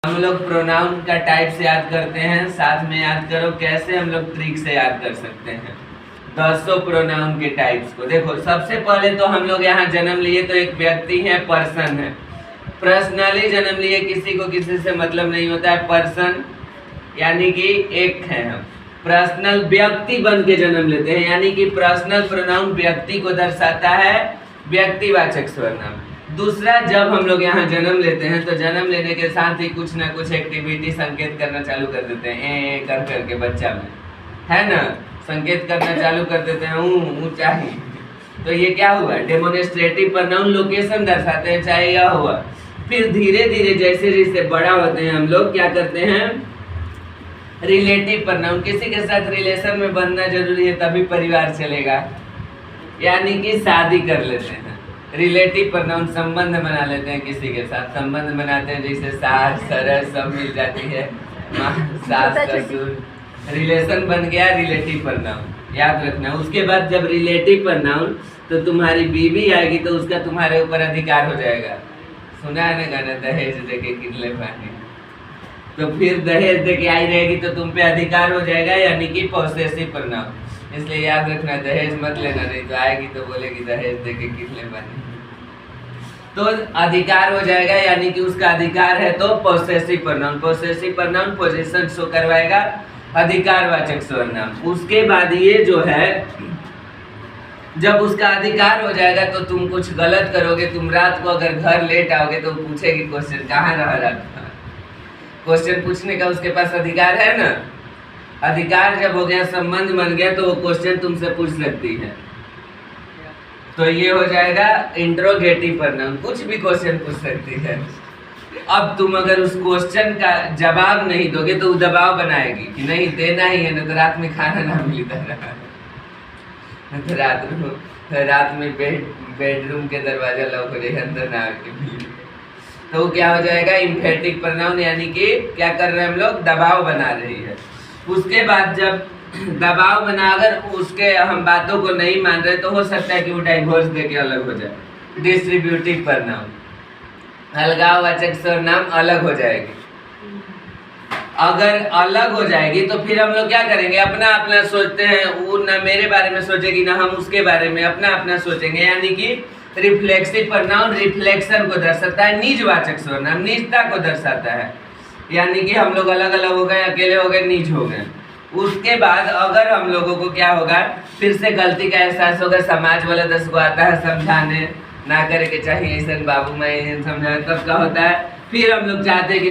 हम लोग प्रोनाउन का टाइप से याद करते हैं, साथ में याद करो कैसे हम लोग ट्रिक से याद कर सकते हैं 10 प्रोनाउन के टाइप्स को। देखो, सबसे पहले तो हम लोग यहाँ जन्म लिए तो एक व्यक्ति है, पर्सन है। पर्सनली जन्म लिए, किसी को किसी से मतलब नहीं होता है। पर्सन यानी कि एक है हम। पर्सनल व्यक्ति बन के जन्म लेते हैं, यानी कि पर्सनल प्रोनाउन व्यक्ति को दर्शाता है, व्यक्तिवाचक सर्वनाम। दूसरा, जब हम लोग यहाँ जन्म लेते हैं तो जन्म लेने के साथ ही कुछ ना कुछ एक्टिविटी संकेत करना चालू कर देते हैं, ए कर करके बच्चा में, है ना, संकेत करना चालू कर देते हैं, ऊंचा ही। तो ये क्या हुआ? डेमोन्स्ट्रेटिव प्रोनाउन लोकेशन दर्शाते हैं, चाहे यह हुआ। फिर धीरे धीरे जैसे जैसे बड़ा होते हैं हम लोग क्या करते हैं, रिलेटिव प्रोनाउन। किसी के साथ रिलेशन में बनना जरूरी है तभी परिवार चलेगा, यानी कि शादी कर लेते हैं। रिलेटिव प्रोनाउन संबंध बना लेते हैं, किसी के साथ संबंध बनाते हैं, जैसे सास सरस सब मिल जाती है, माँ सास ससुर, रिलेशन बन गया रिलेटिव प्रोनाउन, याद रखना। उसके बाद जब रिलेटिव प्रोनाउन तो तुम्हारी बीवी आएगी तो उसका तुम्हारे ऊपर अधिकार हो जाएगा। सुना है ना गाना, दहेज देके किनले पानी। तो फिर दहेज देके आई रहेगी तो तुम पे अधिकार हो जाएगा, यानी कि पॉसेसिव प्रोनाउन। इसलिए याद रखना, दहेज मत लेना, नहीं तो आएगी तो बोलेगी दहेज देके कितने बने। तो अधिकार हो जाएगा, यानी कि उसका अधिकार है, तो possessive pronoun. Possessive pronoun position show करवाएगा, अधिकारवाचक सर्वनाम। उसके बाद ये जो है, जब उसका अधिकार हो जाएगा तो तुम कुछ गलत करोगे, तुम रात को अगर घर लेट आओगे तो पूछेगी क्वेश्चन, कहाँ रहा रात भर? क्वेश्चन पूछने का उसके पास अधिकार है ना। अधिकार जब हो गया, संबंध बन गया, तो वो क्वेश्चन तुमसे पूछ सकती है। तो ये हो जाएगा इंट्रोगेटिव प्रोनाउन, कुछ भी क्वेश्चन पूछ सकती है। अब तुम अगर उस क्वेश्चन का जवाब नहीं दोगे तो वो दबाव बनाएगी कि नहीं देना ही है, ना तो रात में खाना ना मिलता रहा, तो रात में बेडरूम के दरवाजा लॉक हो रही है, अंदर ना आके मिले। तो वो क्या हो जाएगा, इम्फेटिक प्रोनाउन, यानी कि क्या कर रहे हैं हम लोग, दबाव बना रही है। उसके बाद जब दबाव बना, अगर उसके हम बातों को नहीं मान रहे तो हो सकता है कि वो डाइवोर्स देके अलग हो जाए। डिस्ट्रीब्यूटिव प्रोनाउन, अलगाववाचक सर्वनाम अलग हो जाएगी। अगर अलग हो जाएगी तो फिर हम लोग क्या करेंगे, अपना अपना सोचते हैं, वो ना मेरे बारे में सोचेगी ना हम उसके बारे में, अपना अपना सोचेंगे। यानी कि रिफ्लेक्सिव प्रोनाउन रिफ्लेक्शन को दर्शाता है, निजवाचक सर्वनाम निजता को दर्शाता है, यानी कि हम लोग अलग अलग हो गए, अकेले हो गए, निज हो गए। उसके बाद अगर हम लोगों को क्या होगा, फिर से गलती का एहसास होगा, समाज वाला 10 को आता है समझाने, ना करे के चाहिए ऐसा बाबू मैं समझाए, तब का होता है, फिर हम लोग चाहते हैं कि